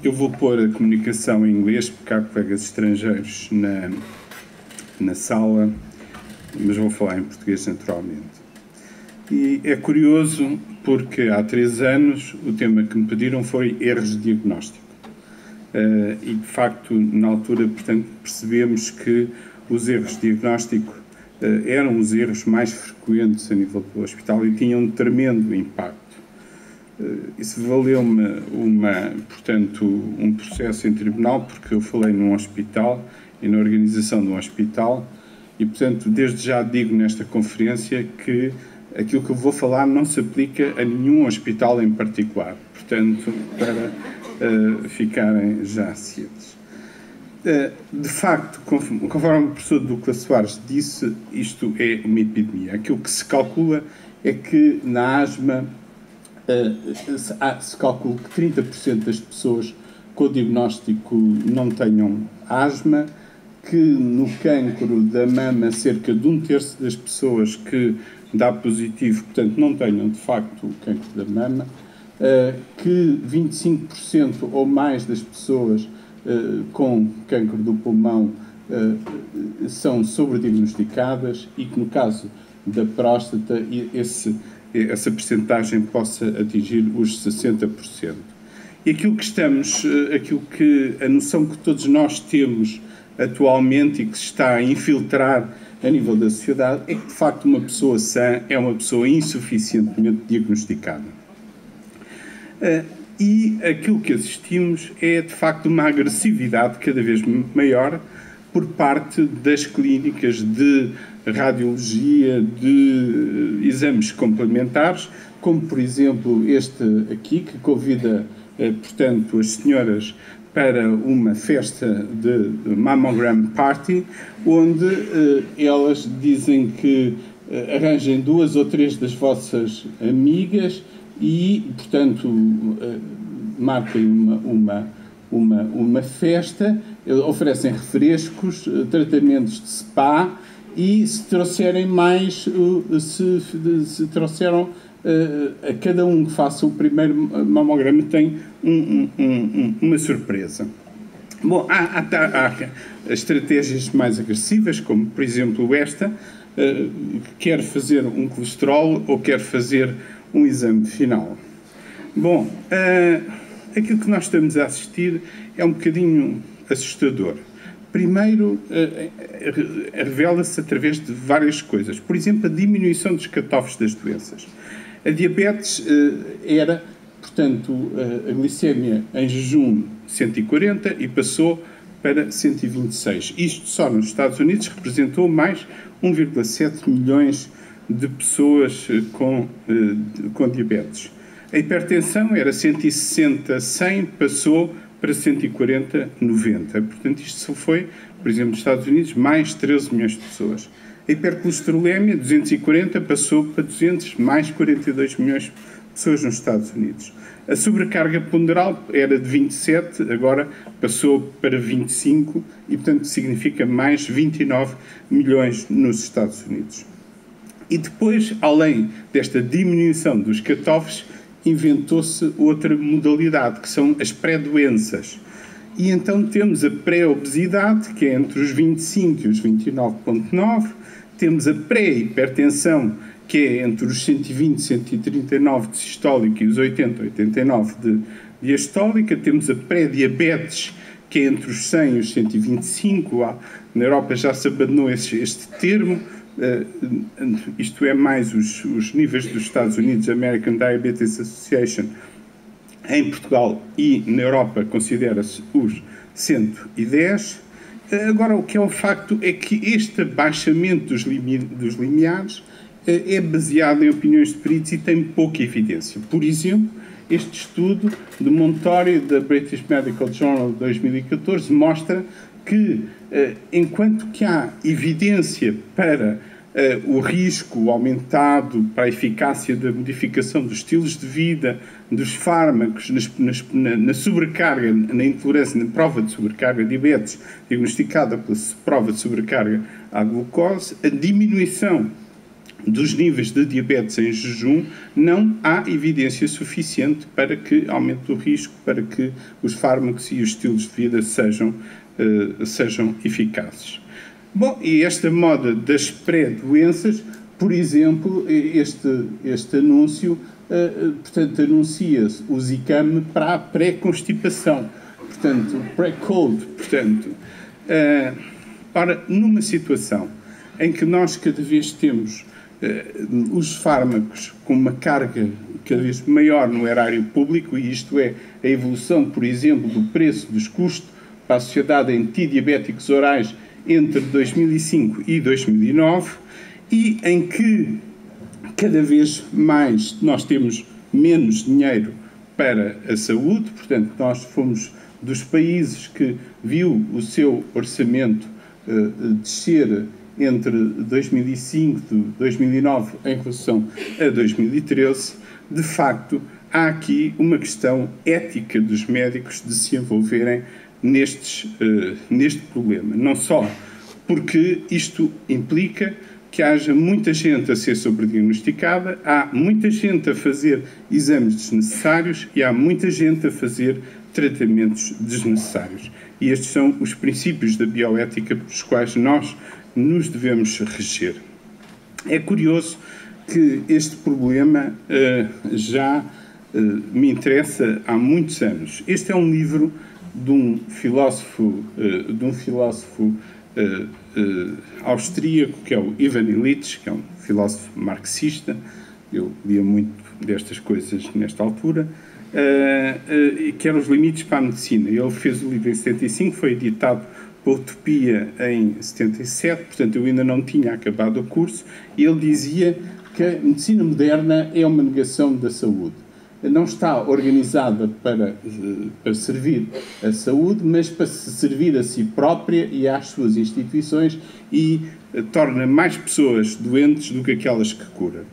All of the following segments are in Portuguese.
Eu vou pôr a comunicação em inglês, porque há colegas estrangeiros na sala, mas vou falar em português naturalmente. E é curioso porque há 3 anos o tema que me pediram foi erros de diagnóstico. E de facto, na altura, portanto, percebemos que os erros de diagnóstico eram os erros mais frequentes a nível do hospital e tinham um tremendo impacto. Isso valeu-me portanto, um processo em tribunal, porque eu falei num hospital e na organização de um hospital e, portanto, desde já digo nesta conferência que aquilo que eu vou falar não se aplica a nenhum hospital em particular, portanto, para ficarem já cientes. De facto, conforme o professor Douglas Soares disse, isto é uma epidemia. Aquilo que se calcula é que na asma se calcula que 30% das pessoas com o diagnóstico não tenham asma, que no cancro da mama cerca de 1/3 das pessoas que dá positivo, portanto, não tenham de facto o cancro da mama, que 25% ou mais das pessoas com cancro do pulmão são sobrediagnosticadas e que no caso da próstata essa percentagem possa atingir os 60%. E aquilo que a noção que todos nós temos atualmente e que se está a infiltrar a nível da sociedade é que, de facto, uma pessoa sã é uma pessoa insuficientemente diagnosticada. E aquilo que assistimos é, de facto, uma agressividade cada vez maior por parte das clínicas de radiologia, de exames complementares, como, por exemplo, este aqui, que convida, portanto, as senhoras para uma festa de mammogram party, onde elas dizem que arranjem 2 ou 3 das vossas amigas e, portanto, marquem uma festa, oferecem refrescos, tratamentos de spa e se trouxerem mais, se trouxeram a cada um que faça o primeiro mamograma tem uma surpresa. Bom, há estratégias mais agressivas, como por exemplo esta, que quer fazer um colesterol ou quer fazer um exame final. Bom, aquilo que nós estamos a assistir é um bocadinho assustador. Primeiro, revela-se através de várias coisas. Por exemplo, a diminuição dos cut-offs das doenças. A diabetes era, portanto, a glicémia em jejum 140 e passou para 126. Isto só nos Estados Unidos representou mais 1,7 milhões de pessoas com diabetes. A hipertensão era 160/100, passou para 140/90. Portanto, isto foi, por exemplo, nos Estados Unidos, mais 13 milhões de pessoas. A hipercolesterolemia, 240, passou para 200, mais 42 milhões de pessoas nos Estados Unidos. A sobrecarga ponderal era de 27, agora passou para 25 e, portanto, significa mais 29 milhões nos Estados Unidos. E depois, além desta diminuição dos cut-offs, inventou-se outra modalidade, que são as pré-doenças. E então temos a pré-obesidade, que é entre os 25 e os 29,9, temos a pré-hipertensão, que é entre os 120 e 139 de sistólica e os 80 e 89 de diastólica, temos a pré-diabetes, que é entre os 100 e os 125, na Europa já se abandonou este termo, isto é mais os níveis dos Estados Unidos, American Diabetes Association, em Portugal e na Europa considera-se os 110. Agora, o que é um facto é que este abaixamento dos limiares é baseado em opiniões de peritos e tem pouca evidência. Por exemplo, este estudo de Montori, da British Medical Journal de 2014, mostra que, enquanto que há evidência para o risco aumentado, para a eficácia da modificação dos estilos de vida, dos fármacos, na sobrecarga, na intolerância, na prova de sobrecarga, diabetes diagnosticada pela prova de sobrecarga à glucose, a diminuição dos níveis de diabetes em jejum, não há evidência suficiente para que aumente o risco, para que os fármacos e os estilos de vida sejam eficazes. Bom, e esta moda das pré-doenças, por exemplo, este anúncio, portanto, anuncia-se o Zicam para a pré-constipação, portanto, pré-cold, portanto. Ora, numa situação em que nós cada vez temos os fármacos com uma carga cada vez maior no erário público, e isto é a evolução, por exemplo, do preço dos custos para a sociedade em antidiabéticos orais entre 2005 e 2009, e em que cada vez mais nós temos menos dinheiro para a saúde, portanto, nós fomos dos países que viu o seu orçamento descer entre 2005 e 2009 em relação a 2013, de facto, há aqui uma questão ética dos médicos de se envolverem neste problema. Não só porque isto implica que haja muita gente a ser sobrediagnosticada, há muita gente a fazer exames desnecessários e há muita gente a fazer tratamentos desnecessários. E estes são os princípios da bioética pelos quais nós nos devemos reger. É curioso que este problema já me interessa há muitos anos. Este é um livro de um filósofo austríaco, que é o Ivan Illich, que é um filósofo marxista. Eu lia muito destas coisas nesta altura, que eram Os Limites para a Medicina. Ele fez o livro em 75, foi editado pela Utopia em 77, portanto eu ainda não tinha acabado o curso, e ele dizia que a medicina moderna é uma negação da saúde. Não está organizada para servir a saúde, mas para se servir a si própria e às suas instituições, e torna mais pessoas doentes do que aquelas que cura.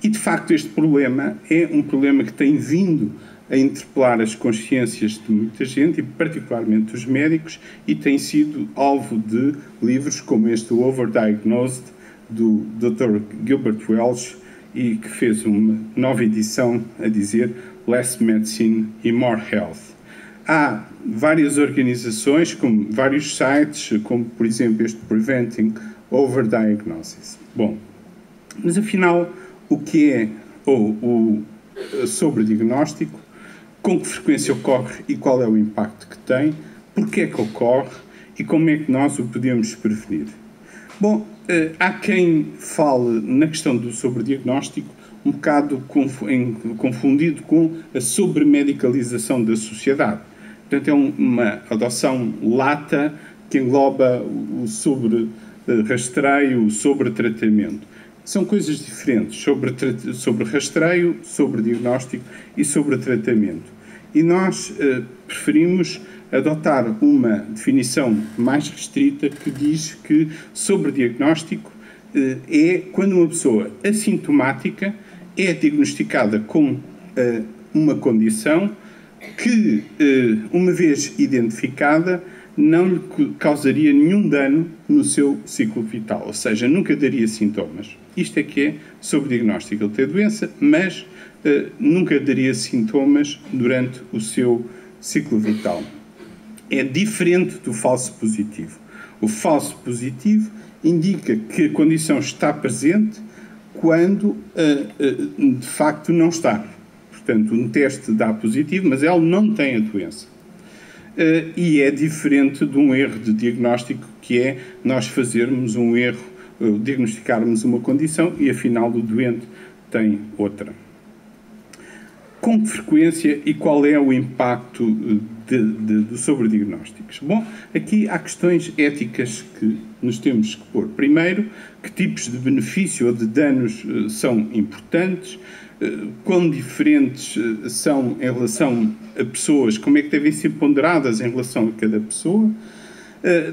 E, de facto, este problema é um problema que tem vindo a interpelar as consciências de muita gente, e particularmente dos médicos, e tem sido alvo de livros como este, o Overdiagnosed, do Dr. Gilbert Welch, e que fez uma nova edição a dizer Less Medicine e More Health. Há várias organizações, como vários sites, como, por exemplo, este Preventing Overdiagnosis. Bom, mas afinal, o que é o sobrediagnóstico? Com que frequência ocorre e qual é o impacto que tem? Porquê é que ocorre e como é que nós o podemos prevenir? Bom, há quem fale na questão do sobrediagnóstico um bocado confundido com a sobremedicalização da sociedade. Portanto, é uma adoção lata que engloba o sobre-rastreio, o sobre-tratamento. São coisas diferentes, sobre rastreio, sobre diagnóstico e sobre tratamento. E nós preferimos adotar uma definição mais restrita que diz que sobrediagnóstico é quando uma pessoa assintomática é diagnosticada com uma condição que, uma vez identificada, não lhe causaria nenhum dano no seu ciclo vital, ou seja, nunca daria sintomas. Isto é que é sobrediagnóstico. Ele tem a doença, mas nunca daria sintomas durante o seu ciclo vital. É diferente do falso positivo. O falso positivo indica que a condição está presente quando de facto não está. Portanto, um teste dá positivo, mas ela não tem a doença. E é diferente de um erro de diagnóstico, que é nós fazermos um erro, diagnosticarmos uma condição e afinal o doente tem outra. Com que frequência e qual é o impacto dos sobrediagnósticos? Bom, aqui há questões éticas que nos temos que pôr. Primeiro, que tipos de benefício ou de danos são importantes, quão diferentes são em relação a pessoas, como é que devem ser ponderadas em relação a cada pessoa,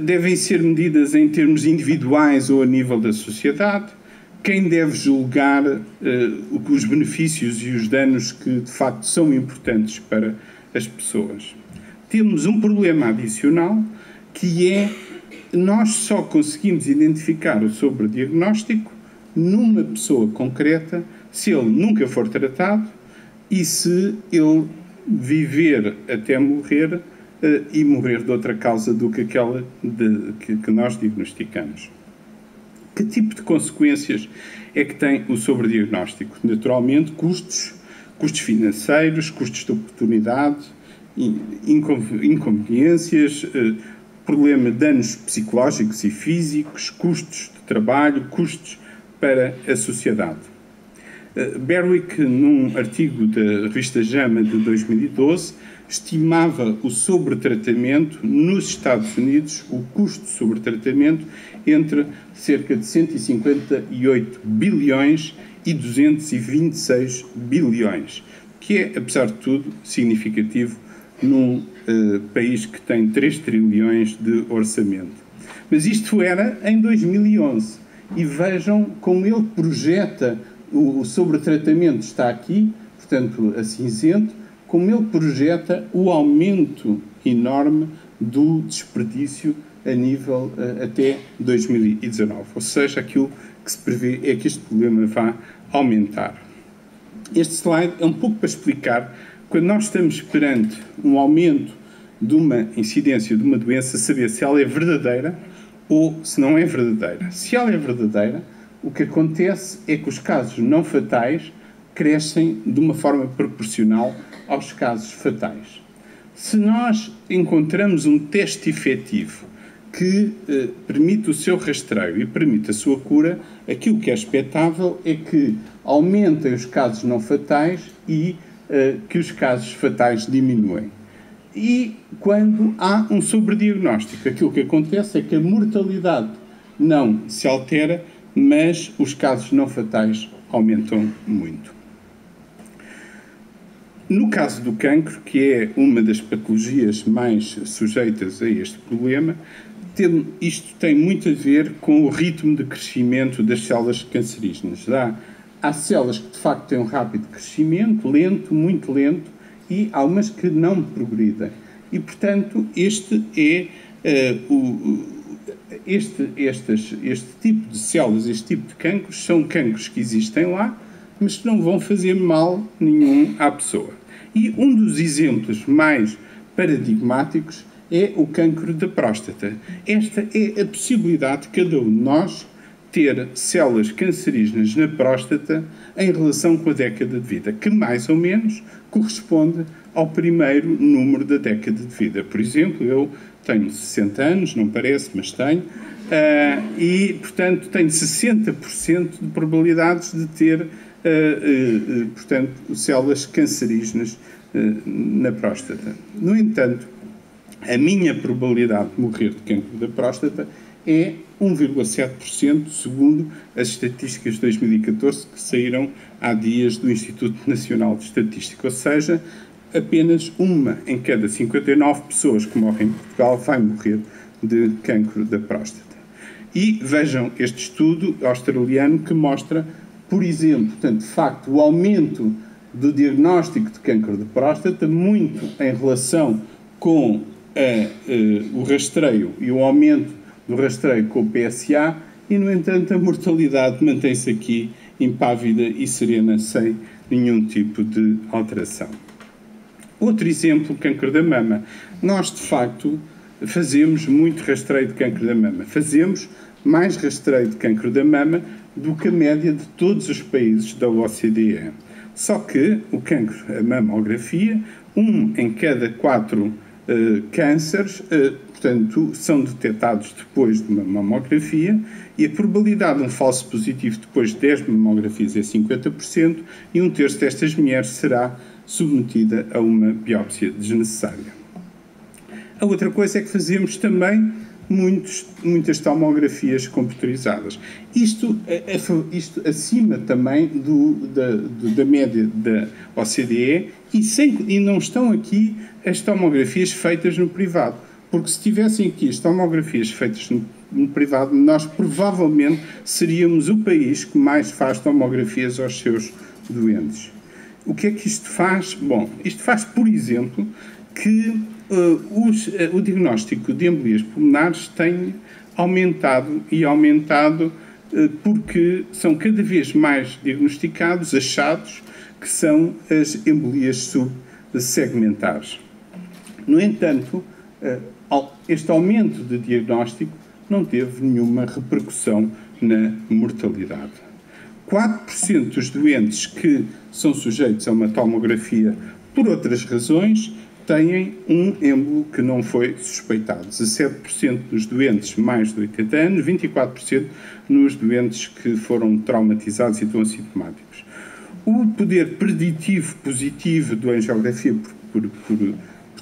devem ser medidas em termos individuais ou a nível da sociedade, quem deve julgar os benefícios e os danos que de facto são importantes para as pessoas. Temos um problema adicional, que é nós só conseguimos identificar o sobrediagnóstico numa pessoa concreta, se ele nunca for tratado e se ele viver até morrer e morrer de outra causa do que aquela que nós diagnosticamos. Que tipo de consequências é que tem o sobrediagnóstico? Naturalmente, custos financeiros, custos de oportunidade, inconveniências, problema de danos psicológicos e físicos, custos de trabalho, custos para a sociedade. Berwick, num artigo da revista JAMA de 2012, estimava o sobretratamento nos Estados Unidos, o custo de sobretratamento, entre cerca de 158 bilhões e 226 bilhões, que é, apesar de tudo, significativo num país que tem 3 trilhões de orçamento. Mas isto era em 2011. E vejam como ele projeta o sobretratamento, está aqui, portanto, a cinzento, como ele projeta o aumento enorme do desperdício a nível até 2019. Ou seja, aquilo que se prevê é que este problema vá aumentar. Este slide é um pouco para explicar, quando nós estamos perante um aumento de uma incidência de uma doença, saber se ela é verdadeira ou se não é verdadeira. Se ela é verdadeira, o que acontece é que os casos não fatais crescem de uma forma proporcional aos casos fatais. Se nós encontramos um teste efetivo que permite o seu rastreio e permite a sua cura, aquilo que é expectável é que aumentem os casos não fatais e que os casos fatais diminuem. E quando há um sobrediagnóstico, aquilo que acontece é que a mortalidade não se altera, mas os casos não fatais aumentam muito. No caso do cancro, que é uma das patologias mais sujeitas a este problema, isto tem muito a ver com o ritmo de crescimento das células cancerígenas. Há células que, de facto, têm um rápido crescimento, lento, muito lento, e há umas que não progridem. E, portanto, este tipo de células, este tipo de cancros, são cancros que existem lá, mas que não vão fazer mal nenhum à pessoa. E um dos exemplos mais paradigmáticos é o cancro da próstata. Esta é a possibilidade de cada um de nós ter células cancerígenas na próstata em relação com a década de vida, que mais ou menos corresponde ao primeiro número da década de vida. Por exemplo, eu tenho 60 anos, não parece, mas tenho, e, portanto, tenho 60% de probabilidades de ter, portanto, células cancerígenas na próstata. No entanto, a minha probabilidade de morrer de cancro da próstata é 1,7%, segundo as estatísticas de 2014 que saíram há dias do Instituto Nacional de Estatística. Ou seja, apenas uma em cada 59 pessoas que morrem em Portugal vai morrer de cancro da próstata. E vejam este estudo australiano que mostra, por exemplo, portanto, de facto, o aumento do diagnóstico de cancro de próstata, muito em relação com o rastreio e o aumento do rastreio com o PSA, e, no entanto, a mortalidade mantém-se aqui impávida e serena, sem nenhum tipo de alteração. Outro exemplo, o cancro da mama. Nós, de facto, fazemos muito rastreio de cancro da mama. Fazemos mais rastreio de cancro da mama do que a média de todos os países da OCDE. Só que o cancro, a mamografia, 1 em cada 4 cânceres, portanto, são detectados depois de uma mamografia, e a probabilidade de um falso positivo depois de 10 mamografias é 50%, e 1/3 destas mulheres será submetida a uma biópsia desnecessária. A outra coisa é que fazemos também muitas tomografias computarizadas. Isto acima também da média da OCDE, e não estão aqui as tomografias feitas no privado, porque se tivessem aqui as tomografias feitas no privado, nós provavelmente seríamos o país que mais faz tomografias aos seus doentes. O que é que isto faz? Bom, isto faz, por exemplo, que o diagnóstico de embolias pulmonares tem aumentado porque são cada vez mais diagnosticados, achados, que são as embolias subsegmentares. No entanto, este aumento de diagnóstico não teve nenhuma repercussão na mortalidade. 4% dos doentes que são sujeitos a uma tomografia por outras razões têm um êmbolo que não foi suspeitado. 17% dos doentes mais de 80 anos, 24% nos doentes que foram traumatizados e estão assintomáticos. O poder preditivo positivo da angiografia por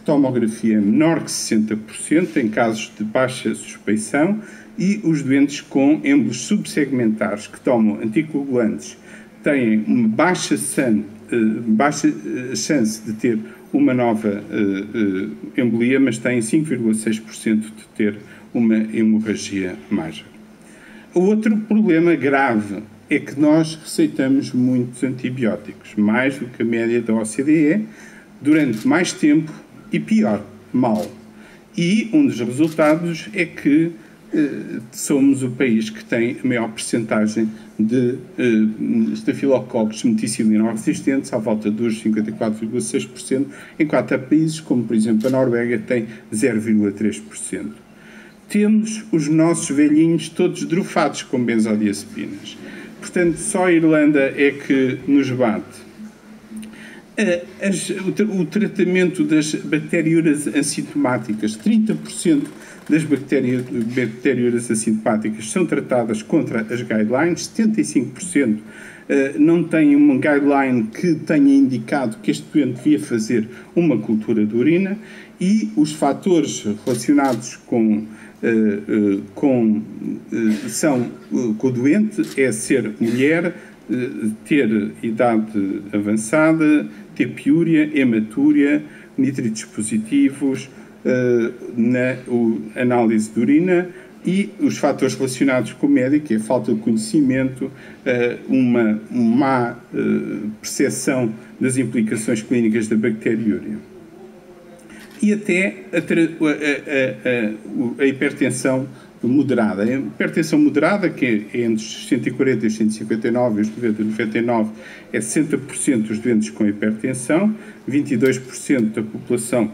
tomografia é menor que 60% em casos de baixa suspeição, e os doentes com êmbolos subsegmentares que tomam anticoagulantes têm uma baixa chance de ter uma nova embolia, mas têm 5,6% de ter uma hemorragia mágica. O outro problema grave é que nós receitamos muitos antibióticos, mais do que a média da OCDE, durante mais tempo e pior, mal. E um dos resultados é que somos o país que tem a maior percentagem de estafilococos meticilino-resistentes, à volta dos 54,6%, enquanto há países como, por exemplo, a Noruega tem 0,3%. Temos os nossos velhinhos todos drofados com benzodiazepinas. Portanto, só a Irlanda é que nos bate. O tratamento das bacteriúrias assintomáticas, 30% das bacteriúrias assintomáticas são tratadas contra as guidelines, 75% não tem uma guideline que tenha indicado que este doente devia fazer uma cultura de urina, e os fatores relacionados com o doente é ser mulher, ter idade avançada, ter piúria, hematúria, nítritos positivos, na análise de urina, e os fatores relacionados com o médico, é a falta de conhecimento, uma má percepção das implicações clínicas da bacteriúria. E até a hipertensão moderada. A hipertensão moderada, que é entre os 140 e os 159 e os 90 e 99, é 60% dos doentes com hipertensão, 22% da população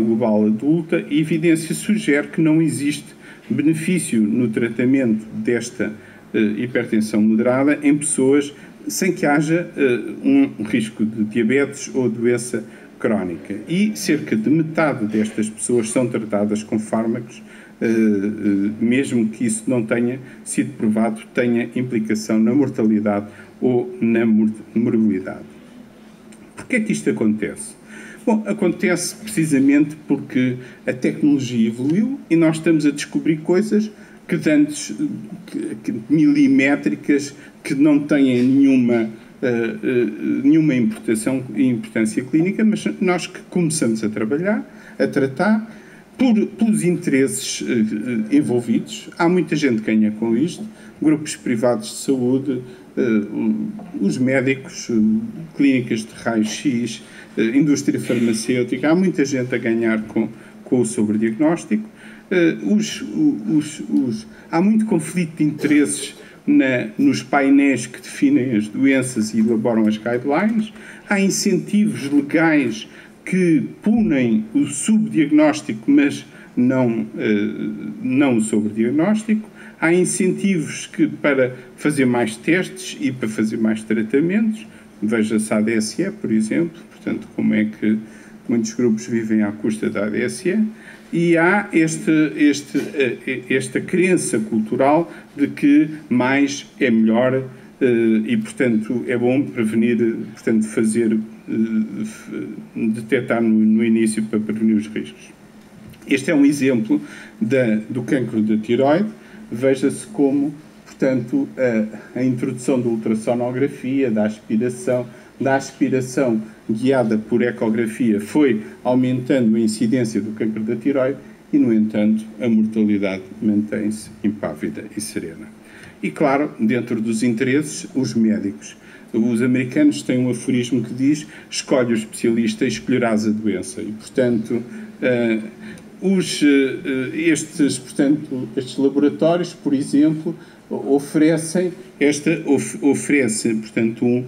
global adulta, e a evidência sugere que não existe benefício no tratamento desta hipertensão moderada em pessoas sem que haja um risco de diabetes ou doença crónica. E cerca de metade destas pessoas são tratadas com fármacos, mesmo que isso não tenha sido provado, tenha implicação na mortalidade ou na morbilidade. Porquê é que isto acontece? Bom, acontece precisamente porque a tecnologia evoluiu e nós estamos a descobrir coisas que antes, milimétricas, que não têm nenhuma importância clínica, mas nós que começamos a trabalhar, a tratar, pelos interesses envolvidos. Há muita gente que ganha com isto, grupos privados de saúde, os médicos, clínicas de raio-x, indústria farmacêutica, há muita gente a ganhar com o sobrediagnóstico. Há muito conflito de interesses nos painéis que definem as doenças e elaboram as guidelines. Há incentivos legais que punem o subdiagnóstico, mas não o sobrediagnóstico. Há incentivos para fazer mais testes e para fazer mais tratamentos. Veja-se a ADSE, por exemplo, portanto, como é que muitos grupos vivem à custa da ADSE. E há esta crença cultural de que mais é melhor e, portanto, é bom prevenir, portanto, detectar no início para prevenir os riscos. Este é um exemplo do cancro da tiroide. Veja-se como, portanto, a introdução da ultrassonografia, da aspiração guiada por ecografia foi aumentando a incidência do cancro da tiroide e, no entanto, a mortalidade mantém-se impávida e serena. E, claro, dentro dos interesses, os médicos. Os americanos têm um aforismo que diz: escolhe o especialista e escolherás a doença. E, portanto, Estes laboratórios, por exemplo, oferecem portanto, um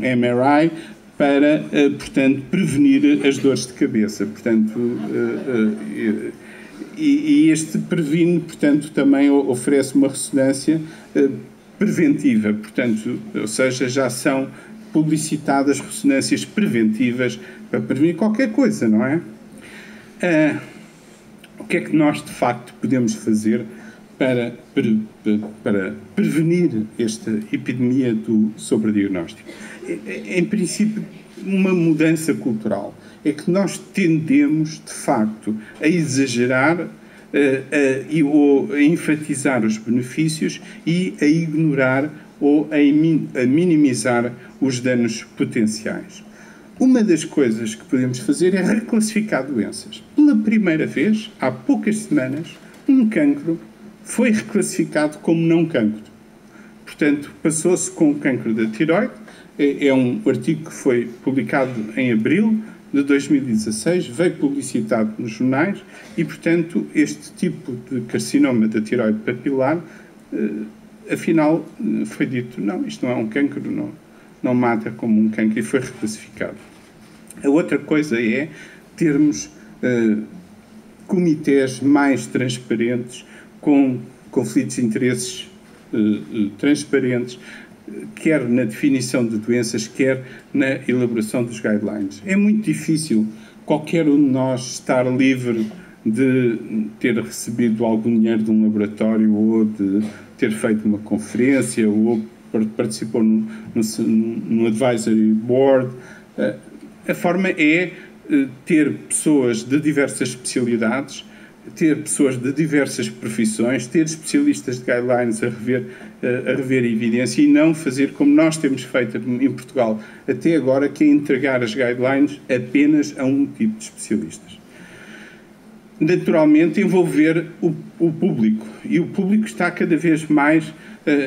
MRI para, portanto, prevenir as dores de cabeça. Portanto, e este previne, portanto, também oferece uma ressonância preventiva, portanto, ou seja, já são publicitadas ressonâncias preventivas para prevenir qualquer coisa, não é? O que é que nós, de facto, podemos fazer para prevenir esta epidemia do sobrediagnóstico? Em princípio, uma mudança cultural. É que nós tendemos, de facto, a exagerar ou a enfatizar os benefícios e a ignorar ou a minimizar os danos potenciais. Uma das coisas que podemos fazer é reclassificar doenças. Pela primeira vez, há poucas semanas, um cancro foi reclassificado como não cancro. Portanto, passou-se com o cancro da tireoide. É um artigo que foi publicado em abril de 2016, veio publicitado nos jornais e, portanto, este tipo de carcinoma da tireoide papilar, afinal, foi dito, não, isto não é um cancro, não mata como um cancro, e foi reclassificado. A outra coisa é termos comitês mais transparentes, com conflitos de interesses transparentes, quer na definição de doenças, quer na elaboração dos guidelines. É muito difícil qualquer um de nós estar livre de ter recebido algum dinheiro de um laboratório ou de ter feito uma conferência ou participou num advisory board. A forma é ter pessoas de diversas especialidades, ter pessoas de diversas profissões, ter especialistas de guidelines a rever a evidência e não fazer como nós temos feito em Portugal até agora, que é entregar as guidelines apenas a um tipo de especialistas. Naturalmente, envolver o público. E o público está cada vez mais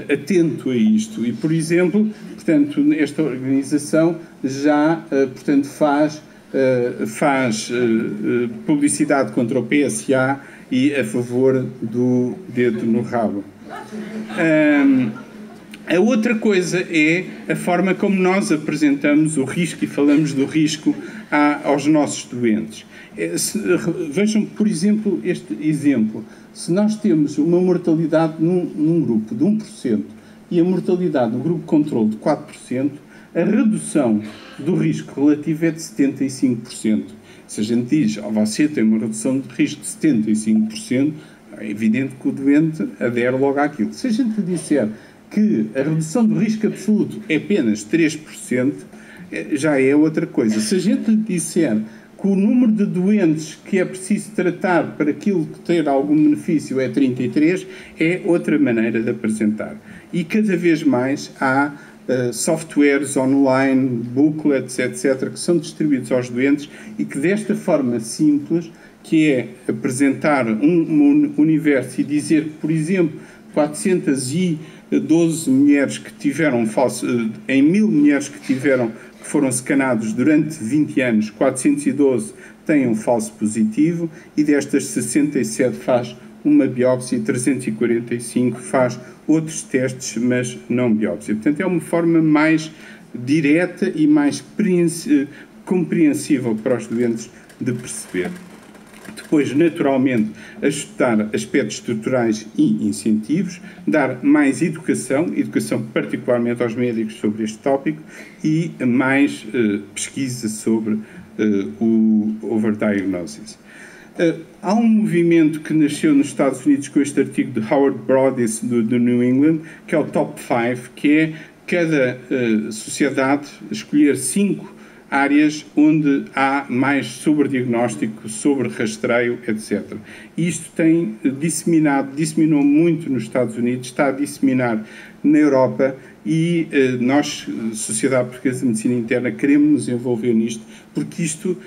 atento a isto. E, por exemplo, portanto, esta organização já portanto, faz publicidade contra o PSA e a favor do dedo no rabo. A outra coisa é a forma como nós apresentamos o risco e falamos do risco aos nossos doentes. Vejam, por exemplo, este exemplo. Se nós temos uma mortalidade num grupo de 1% e a mortalidade no grupo controle de 4%, a redução do risco relativo é de 75%. Se a gente diz, você tem uma redução de risco de 75%, é evidente que o doente adere logo àquilo. Se a gente disser que a redução do risco absoluto é apenas 3%, já é outra coisa. Se a gente disser que o número de doentes que é preciso tratar para aquilo que ter algum benefício é 33, é outra maneira de apresentar. E cada vez mais há softwares online, booklets, etc., que são distribuídos aos doentes e que desta forma simples, que é apresentar um universo e dizer que, por exemplo, 412 mulheres que tiveram em 1000 mulheres que foram scanados durante 20 anos, 412 têm um falso positivo e destas 67 faz uma biópsia e 345 faz outros testes, mas não biópsia. Portanto, é uma forma mais direta e mais compreensível para os doentes de perceber. Depois, naturalmente, ajustar aspectos estruturais e incentivos, dar mais educação particularmente aos médicos sobre este tópico e mais pesquisa sobre o overdiagnosis. Há um movimento que nasceu nos Estados Unidos com este artigo de Howard Broadus do New England, que é o Top 5, que é cada sociedade escolher 5 áreas onde há mais sobrediagnóstico, sobre rastreio, etc. Isto tem disseminou muito nos Estados Unidos, está a disseminar na Europa e nós, Sociedade Portuguesa de Medicina Interna, queremos nos envolver nisto, porque isto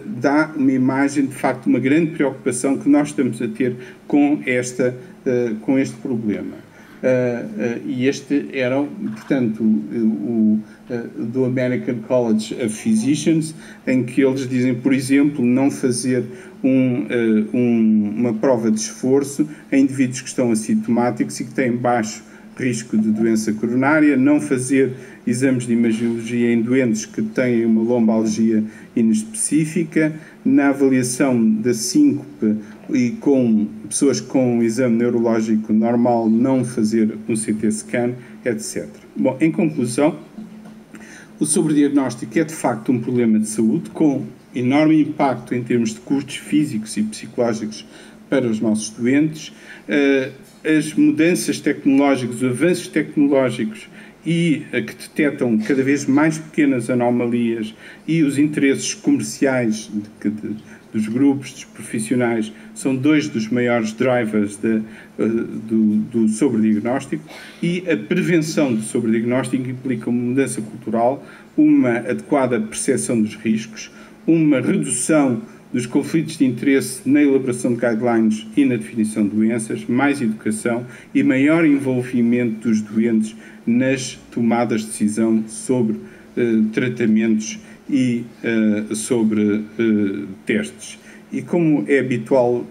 dá uma imagem, de facto, uma grande preocupação que nós estamos a ter com este problema. E este era, portanto, do American College of Physicians, em que eles dizem, por exemplo, não fazer uma prova de esforço em indivíduos que estão assintomáticos e que têm baixo risco de doença coronária, não fazer exames de imagiologia em doentes que têm uma lombalgia inespecífica, na avaliação da síncope e com pessoas com um exame neurológico normal não fazer um CT scan, etc. Bom, em conclusão, o sobrediagnóstico é de facto um problema de saúde com enorme impacto em termos de custos físicos e psicológicos para os nossos doentes. As mudanças tecnológicas, os avanços tecnológicos e que detectam cada vez mais pequenas anomalias e os interesses comerciais dos grupos, dos profissionais, são dois dos maiores drivers do sobrediagnóstico, e a prevenção do sobrediagnóstico implica uma mudança cultural, uma adequada percepção dos riscos, uma redução dos conflitos de interesse na elaboração de guidelines e na definição de doenças, mais educação e maior envolvimento dos doentes nas tomadas de decisão sobre tratamentos e sobre testes. E como é habitual,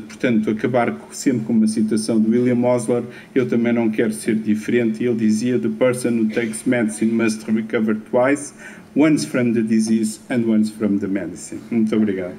portanto, acabar sempre com uma citação de William Osler, eu também não quero ser diferente. Ele dizia: "The person who takes medicine must recover twice, once from the disease and once from the medicine." Muito obrigado.